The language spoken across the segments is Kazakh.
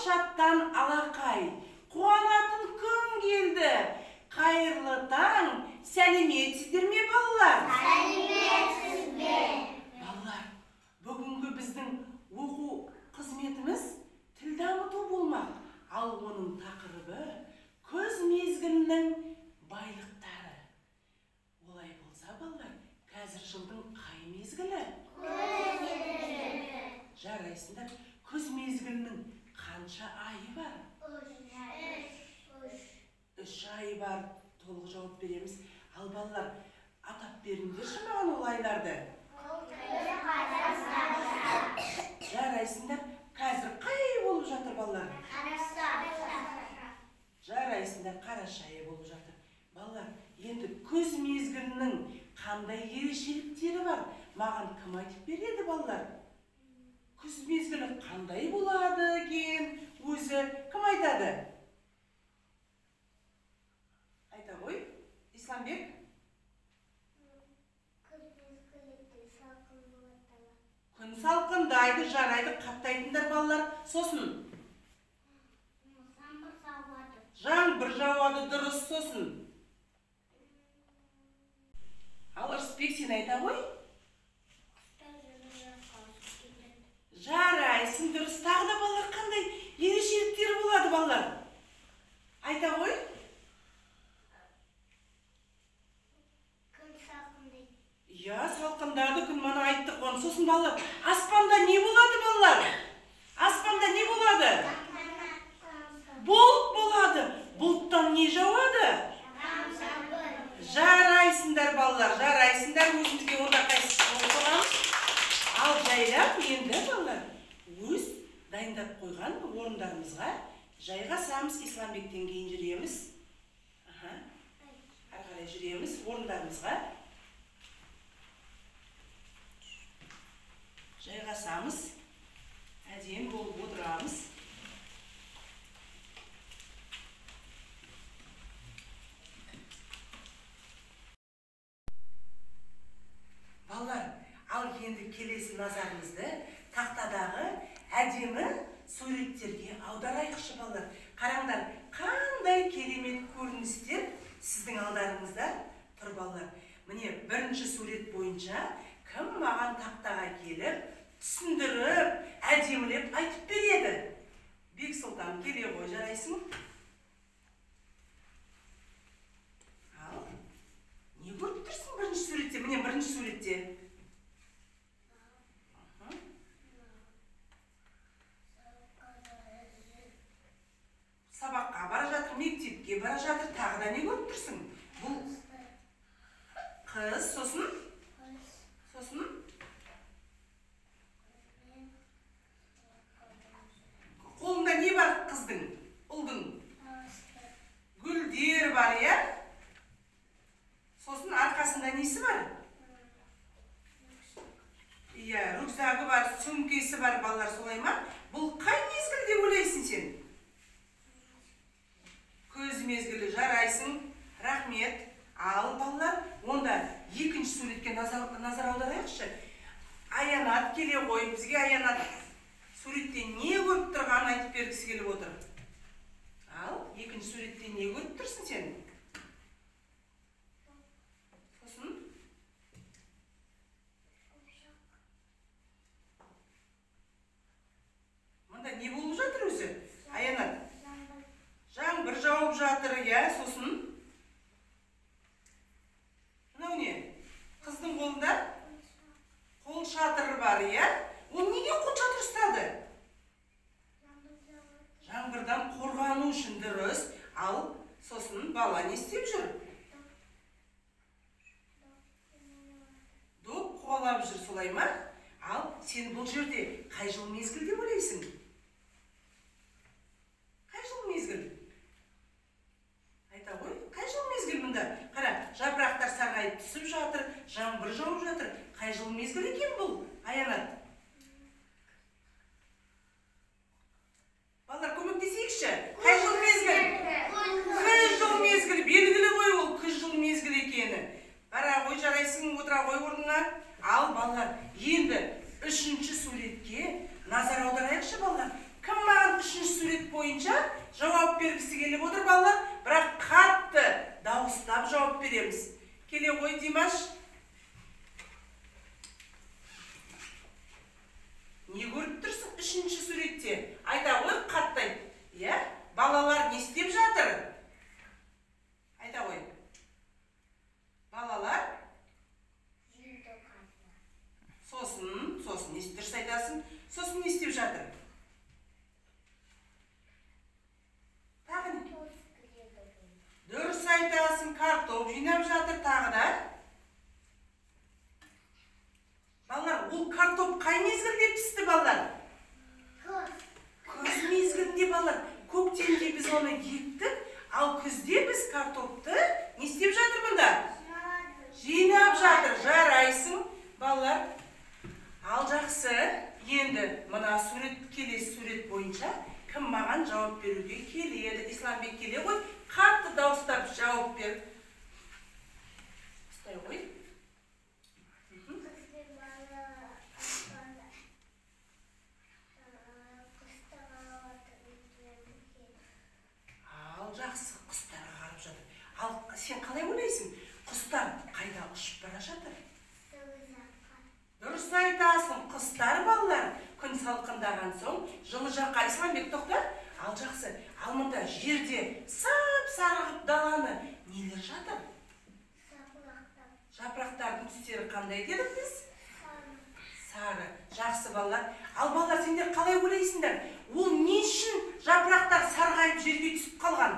шаттан алақай, қуанатын күн келді. Қайырлы таң, сәлеметсіздер ме балалар? Сәлеметсіз бе? Балалар, бүгінгі біздің оқу қызметіміз тіл дамыту болмақ. Ал оның тақырыбы күз мезгілінің байлықтары. Олай болса, балалар, қазір жылдың қай мезгілі? Күз мезгілі. Жарайсыңдар, күз мезгілінің қанша айы бар? 3 айы бар. Толық жауап береміз. Ал балалар, атап беріңдерші маған ол айларды. Жарайсыңдар, қазір қай ай болып жатыр балалар? Жарайсыңдар, қараша айы болып жатыр. Балалар, енді күз мезгілінің қандай ерекшеліктері бар? Маған кім айтып береді балалар? Күз мезгілі қандай болады екен? Өзі кім айтады? Айта ғой, Исламбек? Күн салқындайды, жарайды, қаптайтындар балалар. Сосын? Жаңбыр жауады, дұрыс. Сосын? Ал Ырысбек, сен айта ғой? Жарайсың, дұрыс. Тағы да балалар қандай ерекшеліктері болады балалар? Айта ғой? Күн салқындайды. Иә, салқындады, күн мана айттық оны. Сосын балалар, аспанда не болады балалар? Аспанда не болады? Бұлт болады. Бұлттан не жауады? Жарайсыңдар балалар, жарайсыңдар. Өзімізге онда қайсысы оқырамыз. Ал жайлап енді балалар, өз дайындап қойған орындарымызға жайғасамыз. Исламбектен кейін жүреміз. Ары қарай жүреміз орындарымызға. Жайғасамыз. Әдемі болып отырамыз. Балалар, ал енді келесі назарымызды тақтадағы әдемі суреттерге аударайықшы балалар. Қараңдар, қандай керемет көріністер сіздің алдарыңызда тұр балалар. Міне, бірінші сурет бойынша кім маған тақтаға келіп, түсіндіріп, әдемілеп айтып береді? Бексұлтан, келе ғой, жарайсың? Ал, не көріп тұрсың бірінші суретте? Міне, бірінші суретте. Сабаққа бара жатыр, мектепке бара жатыр, тағы да не көріп тұрсың? Бұл қыз, сосын? Сосын? Қолында не бар қыздың, ұлдың? Гүлдер бар, я? Сосын арқасында несі бар? Иә, рюкзагы бар, сөмкесі бар балалар, солай ма? Бұл қай мезгіл деп ойлайсың сен? Күз мезгілі, жарайсың, рахмет. Ал балалар, онда екінші суретке назар аударайықшы. Аянат келе ғой, бізге Аянат суретте не көріп тұрғанын айтып бергісі келіп отыр. Ал екінші суретте не көріп тұрсың сен? Сосын? Мұнда не болып жатыр өзі? Аянат? Жаңбыр жауып жатыр, я, сосын? Мынау не? Қыздың қолында қол шатыры бар, я? Ол неге қол шатыр ұстады? Жаңбырдан қорғану үшін, дұрыс. Ал сосын бала не істеп жүр? Доп қуалап жүр, солай ма? Ал сен бұл жерде қай жыл мезгіл деп ойлайсың? Қай жыл мезгіл? Айта ғой, қай жыл мезгіл мұнда? Қара, жапырақтар сарғайып түсіп жатыр, жаңбыр жауып жатыр. Қай жыл мезгіл екен бұл? Аянат? Балалар, көмектесейікші? Қай жыл мезгіл? Күз жыл мезгіл, белгілі ғой ол күз жыл мезгіл екені. Бара ғой, жарайсың, отыра ғой орнына. Ал балалар, енді үшінші суретке назар аударайықшы балалар. Кім маған үшінші сурет бойынша жауап бергісі келіп отыр балалар? Бірақ қатты дауыстап жауап береміз. Келе ғой, Димаш. Не көріп тұрсың үшінші суретте? Айта ғой, қатты айт. Иә? Балалар не істеп жатыр? Айта ғой. Балалар? Сосын не дұрыс айтасың? Сосын не істеп жатыр? Тағы не? Дұрыс айтасың, картоп жинап жатыр, тағы да. Балалар, ол картоп қай мезгілде пісті, балалар? Күз мезгілінде, балалар. Көктемде біз оны ектік, ал күзде біз картопты не істеп жатыр мұнда? Жинап жатыр, жарайсың, балалар. Ал жақсы, енді мына келесі сурет бойынша кім маған жауап беруге келеді? Исламбек келе ғой, қатты дауыстап жауап бер. Ұстай ғой. Ал жақсы, құстарға қарап жатыр. Ал сен қалай ойлайсың? Құстар қайда ұшып бара жатыр? Дұрыс айтасың, құстар, балалар, күн салқындаған соң жылы жаққа. Исламбек, тоқта. Ал жақсы, ал мұнда жерде сап-сарғып даланы нелер жатыр? Жапырақтардың түстері қандай дедік біз? Сары. Жақсы, балалар. Ал балалар, сендер қалай ойлайсыңдар? Ол не үшін жапырақтар сарғайып жерге түсіп қалған?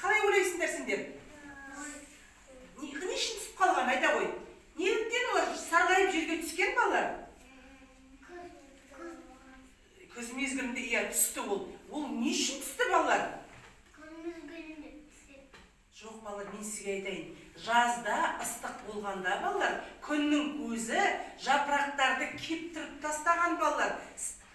Қалай ойлайсыңдар сендер? Не үшін түсіп қалған? Айта ғой. Неліктен олар сарғайып жерге түскен, балалар? Күз мезгілінде түсті ол. Ол не үшін түсті, балалар? Күн мезгілінде түседі. Жоқ, балалар, мен сізге айтайын. Жазда ыстық болғанда, балалар, күннің көзі жапырақтарды кептіріп тастаған, балалар.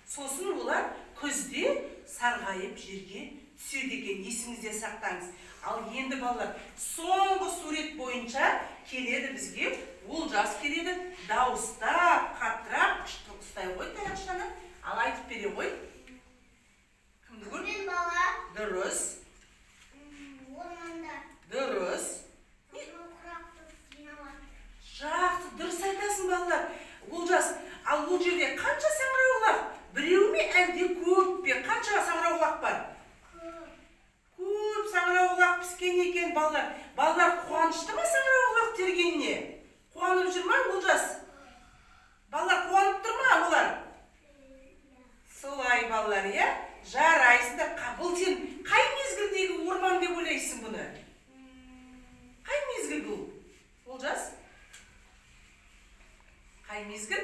Сосын олар күзде сарғайып жерге түседі екен. Есіңізде сақтаңыз. Ал енді, балалар, соңғы сурет бойынша келеді бізге. Ол жас келеді, дауыстап, қаттырақ, ұстай ғой таяқшаны. Ал айтып бере ғой. Кімді көр? Мен бала. Дұрыс. Орманда. Дұрыс. Құрақты жиналады. Жақсы, дұрыс айтасың, балалар. Ол жас. Ал бұл жерде қанша саңырауқұлақ? Біреу ме, әлде көп пе? Қанша саңырауқұлақ бар? Көп саңырауқұлақ піскен екен, балалар. Балалар қуанышты ма саңырауқұлақ тергеніне? Қуанып жүр ма, ол жас? Балалар қуанып тұр ма, олар? Солай, балалар, иә? Жарайсыңдар. Бұл сен қай мезгілдегі орман деп ойлайсың бұны? Қай мезгіл бұл? Ол жас? Қай мезгіл?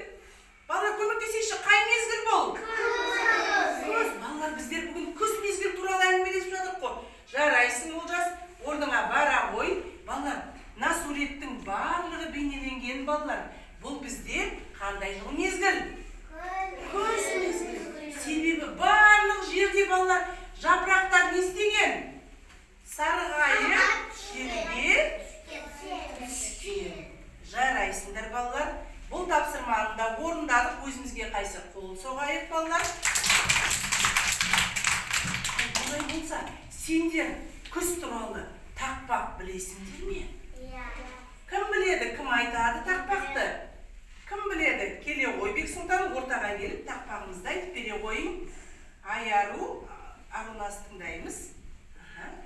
Балалар, көмектесейші, қай мезгіл бұл? Күз. Балалар, біздер бүгін күз мезгіл туралы әңгімелесіп жатырық қой. Жарайсың, ол жас, орныңа бара ғой. Балалар, мына суреттің барлығы бейнеленген, балалар. Бұл бізде қандай жыл мезгіл? Күз мезгіл. Себебі барлық жерде, балалар, жапырақтар не істеген? Сарғайып жерге түскен. Жарайсыңдар, балалар. Бұл тапсырманы да орындадық. Өзімізге қайсы қол соғайық, балалар. Бұлай болса, сендер күз туралы тақпақ білесіңдер ме? Кім біледі, кім айтады тақпақты? Кім біледі? Келе ғой, Бексұлтан, ортаға келіп, тақпағымызды айтып бере қойың. Айару, Арунас тыңдаймыз.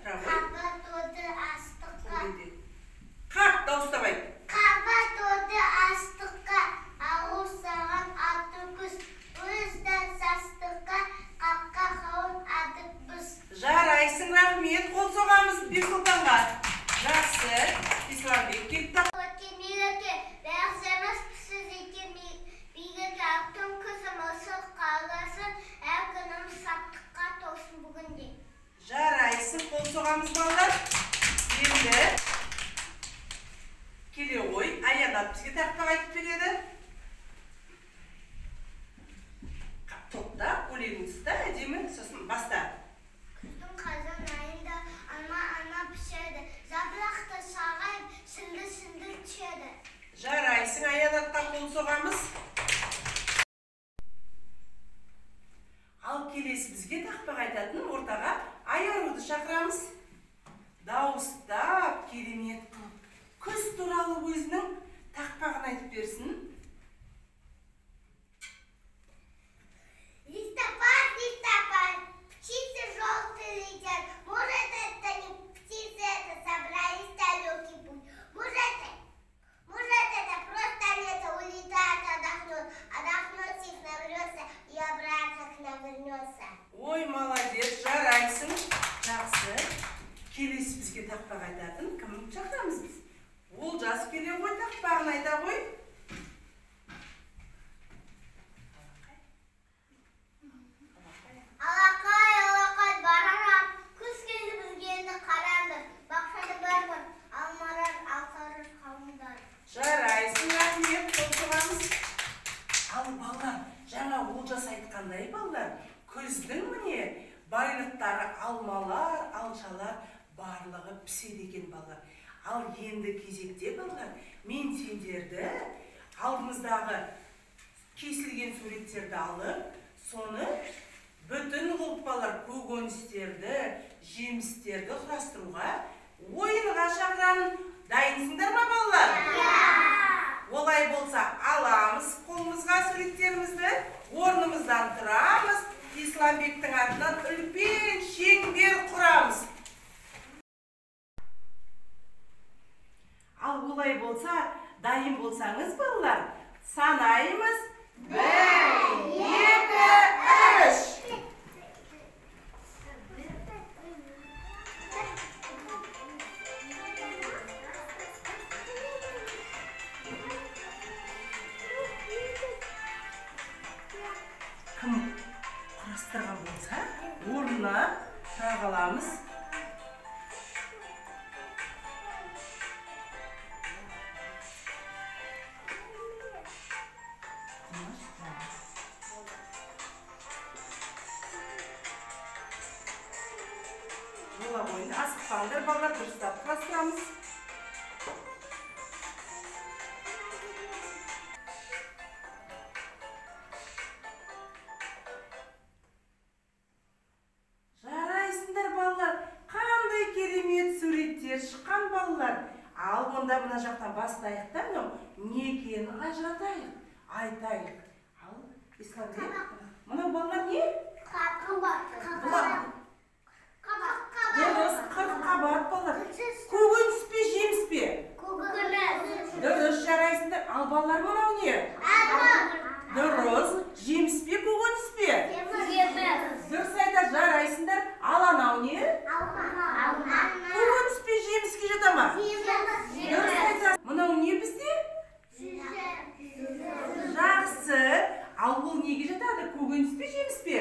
Қаба тоды астыққа. Қарт, дауыстап айт. Қаба тоды астыққа, ауырсаған аты күз. Өзден састыққа, қапқа қауын адық біз. Жарайсың, рахмет, қол соғамыз Бексұлтанға. Жақсы, Исламбек келді. Жарайсың, қол соғамыз, балалар. Енді келе ғой, Аянат бізге тақпақ айтып береді. Тоқта, көйлегіңізді да әдемі, сосын баста. Күздің қазан айында ана пішеді. Жапырақты сағайып, сынды түседі. Жарайсың, Аянатқа қол соғамыз. Ал келе бізге тақпақ айтатын ортаға Айаруды шақырамыз. Дауыстап, керемет қылып, күз туралы өзінің тақпағын айтып берсін. Листопад, листопад, птицы желтые летят. Может, это не птицы, это собрались в далекий путь. Может, это просто лето улетает, отдохнет, их наберется и обратно к нам вернется. Ой, молодец, жарайсың. Жақсы. Келесі бізге тақпақ айтатын кім шақырамыз біз? Ол жас келе ғой, тақпағын айта ғой. Алақай, барарам. Күз келді бізге енді қараңдар. Бақшада бармын, алмалар, алсарыр қауындар. Жарайсың, рахмет, қол соғамыз. Ал балалар, жаңа Олжас айтқандай балалар, күздің міне байлықтары алмалар, алшалар барлығы піседі екен балалар. Ал енді кезекте балалар, мен сендерді алдымыздағы кесілген суреттерді алып, соны бүтін қылып балалар көкөністерді, жемістерді құрастыруға ойынға шақырамын. Дайынсыңдар ма балалар? Олай болса аламыз қолымызға суреттерімізді, орнымыздан тұрамыз, Исламбектің атынан үлкен шеңбер құрамыз. Ал олай болса, дайын болсаңыз балалар, санаймыз. 1, 2, 3. Кім құрастырған болса, орнына тұра қаламыз. Бола бойында асықпаңдар, балалар, дұрыстап құрастырамыз. Шыққан балалар, ал онда мына жақтан бастайық та, не екенін ажыратайық, айтайық. Ал Исламбек, мына балалар не? Дұрыс, қырыққабат балалар. Көкөніс пе, жеміс пе? Дұрыс, жарайсыңдар. Ал балалар мынау не? Дұрыс, жеміс пе, көкөніс пе? Дұрыс айтар, жарайсыңдар. Ал анау не? Көкөніс пе, жеміске жата ма? Дұрыс айтар. Мынау не бізде? Жақсы. Ал бұл неге жатады? Көкөніс пе, жеміс пе?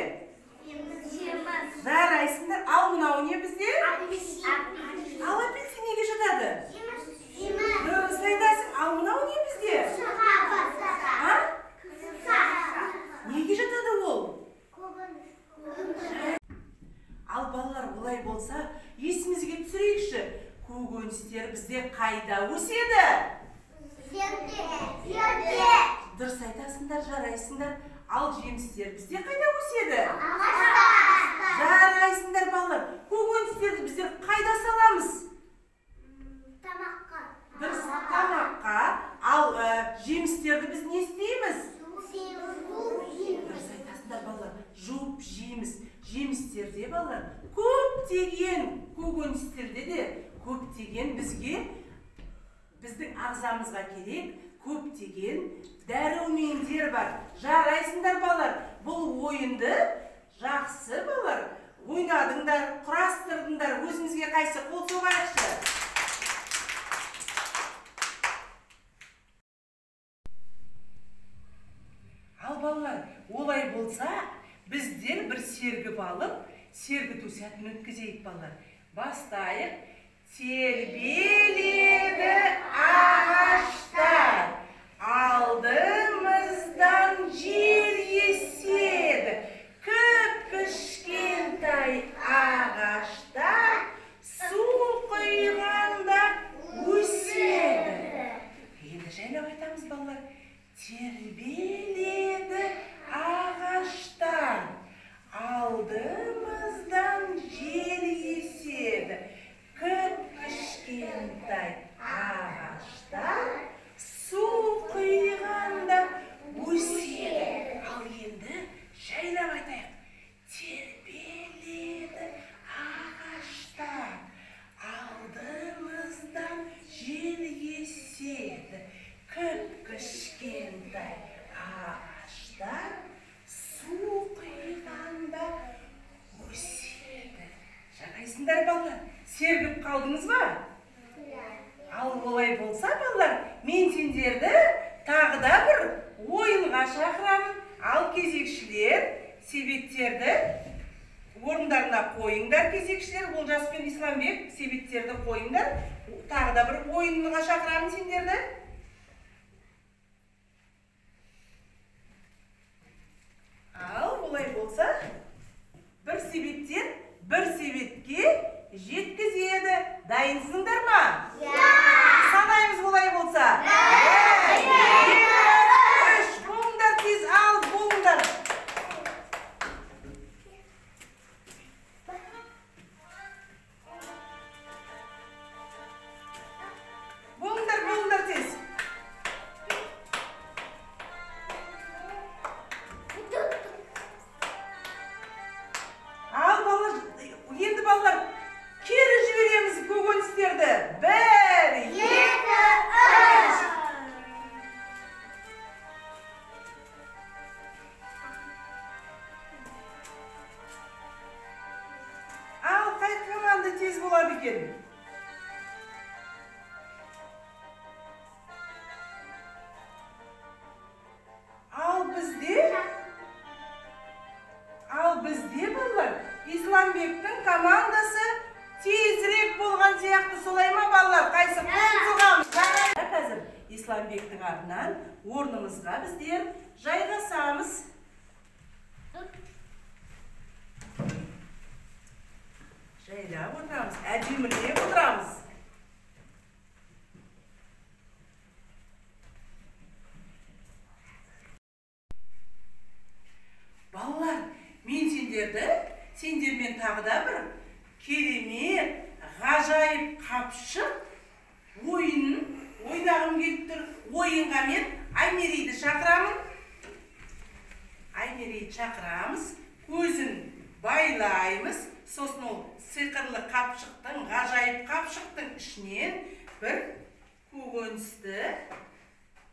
Жарайсыңдар. Ал мынау не бізде? Ал апельсин неге жатады? Дұрыс айтасың. Ал мынау не бізде? Неге жатады ол? Ал балалар, олай болса, есімізге түсірейікші. Көкөністер бізде қайда өседі? Жерде. Дұрыс айтасыңдар, жарайсыңдар. Ал жемістер бізде қайда өседі? Жарайсыңдар балалар. Көкөністерді біздер қайда саламыз? Тамаққа. Дұрыс, тамаққа. Ал жемістерді біз не істейміз? Дұрыс айтасыңдар балалар. Жуып жейміз. Жемістерде балалар көптеген көкөністерде де көптеген біздің ағзамызға керек көптеген дәрумендер бар. Жарайсыңдар балалар. Бұл ойынды жақсы балалар. Ойнадыңдар, құрастырдыңдар. Өзімізге қайсы қол соғайықшы. Ал балалар, олай болса, біздер бір сергіп алып, сергіту сәтін өткізейік балалар. Бастайық. Тербеледі ағаштар, алдымыздан жел еседі. Кіп-кішкентай ағаштар су құйғанда өседі. Енді жайлап айтамыз балалар. Тербеледі ағаштар, алды Алдымыздан жел еседі, кіп-кішкентай ағаштар су құйғанда өседі. Ал енді жайлап айтайық. Тербеледі ағаштар, алдымыздан жел еседі, кіп-кішкентай ағаштар су құйғанда өседі. Жарайсыңдар балалар, сергіп қалдыңыз ба? Ал олай болса балалар, мен сендерді тағы да бір ойынға шақырамын. Ал кезекшілер себеттерді орындарына қойыңдар. Кезекшілер Олжас пен Исламбек себеттерді қойыңдар. Тағы да бір ойынға шақырамын сендерді. Ал олай болса, бір себеттен бір себетке жеткізеді. Дайынсыңдар ма? Санаймыз олай болса. Үш, болыңдар тез, ал болыңдар. Болыңдар тез. Ал балалар, енді балалар кері жібереміз көкөністерді. Бір, екі, үш. Ал қай команда тез болады екен? Ал бізде балалар, Исламбектің командасы тезірек болған сияқты, солай ма балалар? Қайсы қол соғамыз? Қазір Исламбектің артынан орнымызға біздер жайғасамыз. Жайлап отырамыз, әдемілеп отырамыз. Балалар, мен сендермен тағы да бір керемет, ғажайып қапшық ойынын ойнағым келіп тұр. Ойынға мен Аймерейді шақырамын. Аймерейді шақырамыз, көзін байлаймыз. Сосын ол сиқырлы қапшықтың, ғажайып қапшықтың ішінен бір көкөністі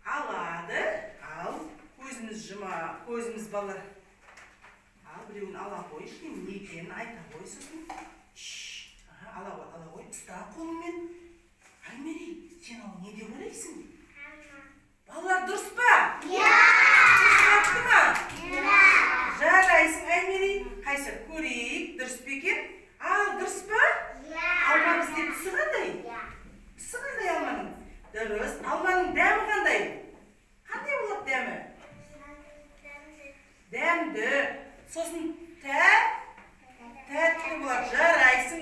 алады. Ал көзіміз балалар. Ал біреуін ала қой, не екенін айта қой сосын. Ала қой, ұста қолыңмен. Аймерей, сен ол не деп ойлайсың? Балалар, дұрыс па? Дұрыс ма? Жарайсың, Аймерей. Қайсы көрейік, дұрыс па екен? Ал, дұрыс па? Алма бізде түсі қандай? Түсі қандай алманың? Дұрыс. Алманың дәмі қандай? Қандай болады дәмі? Дәмді. Сосын тәтті болады. Жарайсың,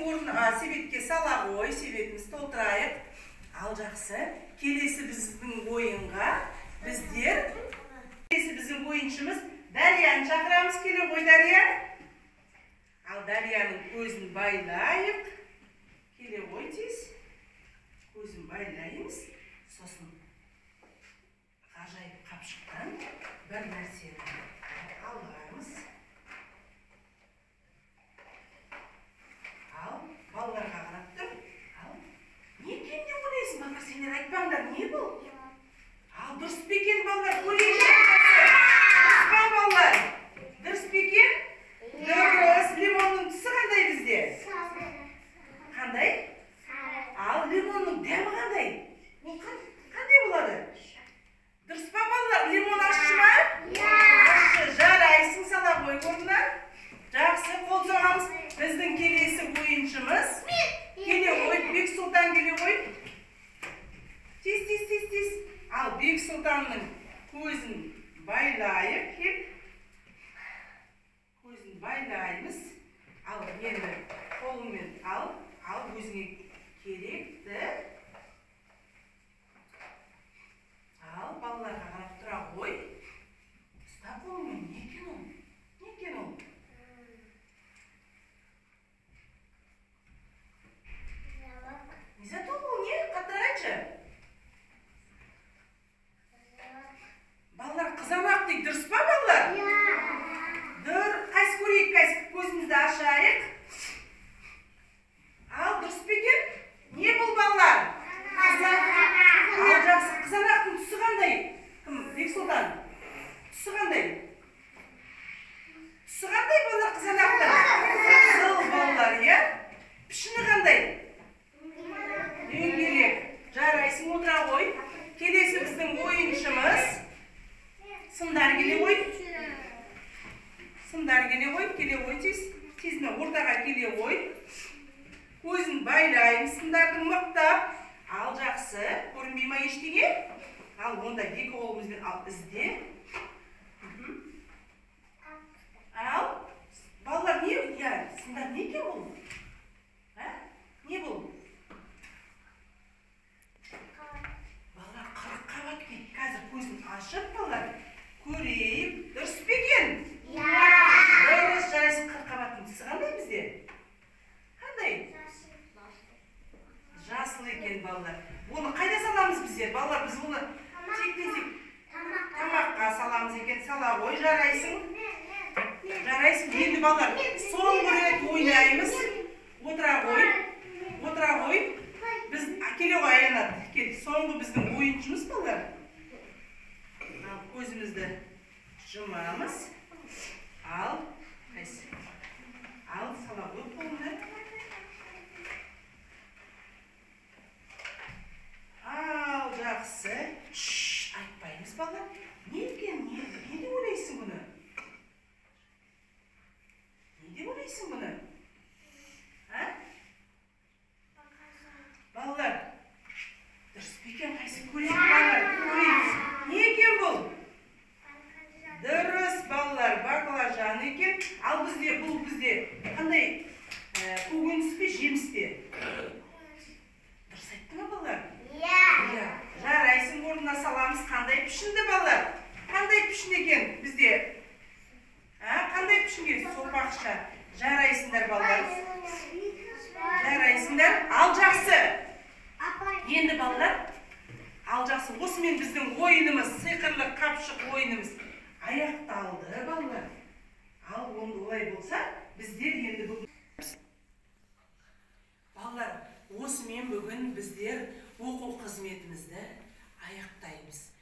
себетке сала қой, себетіміз толтырайық. Ал жақсы, келесі біздің ойынға біздің ойыншымыз Дарияны шақырамыз. Келе ғой, Дария. Ал Дарияның көзін байлайық. Келе ғой тез. Көзін байлаймыз. Сосын ғажайып қапшықтан бір нәрсені алғаймыз. Ал балаларға қарап тұр. Ал не екен деп ойлайсың? Балалар, сендер айтпаңдар, не бұл? Ал дұрыс па екен балалар? Көрейік. Дұрыс па балалар? Дұрыс па екен? Дұрыс. Лимонның түсі қандай бізде? Қандай? Ал лимонның дәмі қандай? Ол қандай болады? Дұрыс па балалар? Лимон ащы ма? Ащы. Жарайсың, сала қой орнына. Жақсы, қол соғамыз. Біздің келесі ойыншымыз. Келе ғой, Бексұлтан келе ғой. Тез. Ал Бексұлтанның көзін байлайық. Кел. Көзін байлаймыз. Ал енді қолыңмен ал өзіңе керекті. Ал балаларға қарап тұра ғой. Ұста қолыңмен. Не екен ол? қызанақтың түсі қандай? Кім? Бексұлтан. Түсі қандай? Түсі қандай балалар қызанақтың? Қызыл балалар, иә? Пішіні қандай? Дөңгелек. Жарайсың, отыра ғой. Келесі біздің ойыншымыз. Сымдар келе ғой. Сымдар келе ғой. Келе ғой тез. Тезіне ортаға келе ғой. Көзін байлаймыз, сымдардың мықтап. Ал жақсы. Көрінбей ма ештеңе? Ал онда екі қолымызбен ал ізде. Ал балалар не? Я, сымдар не екен бұл? Не бұл? Балалар қырыққабат дейді. Қазір көзін ашып балалар көрейік. Дұрыс па екен? Дұрыс, жарайсың. Қырыққабаттың түсі қандай бізде? Қандай? Жасыл екен балалар. Оны қайда саламыз біздер? Балалар, біз оны тек тамаққа саламыз екен. Сала ғой, жарайсың. Жарайсың. Енді балалар, соңғы рет ойнаймыз. Отыра ғой. Отыра ғой. Біз келе ғой Аянат. Кел, соңғы біздің ойыншымыз балалар. Көзімізді жұмамыз. Ал, қайсы. Ал, сала ғой қолыңды. Ал, жақсы. Айтпаймыз балалар. Не екен? Не деп ойлайсың бұны? Не деп ойлайсың бұны? Балалар, дұрыс па екен? Қайсы көрейік балалар? Көрейік. Не екен бұл? Дұрыс балалар, баклажан екен. Ал бізде, бұл бізде қандай? Көкөніс пе, жеміс пе? Дұрыс айтты ма балалар? Иә. Жарайсың, орнына саламыз. Қандай пішінді балалар? Қандай пішін екен бізде? Қандай пішінге? Сопақша. Жарайсыңдар балалар. Жарайсыңдар. Ал жақсы. Енді балалар, ал жақсы. Осымен біздің ойынымыз, сиқырлы қапшық ойынымыз аяқталды балалар. Ал онда олай болса, біздер енді бүгін балалар, осымен бүгін біздер оқу қызметімізді аяқтаймыз.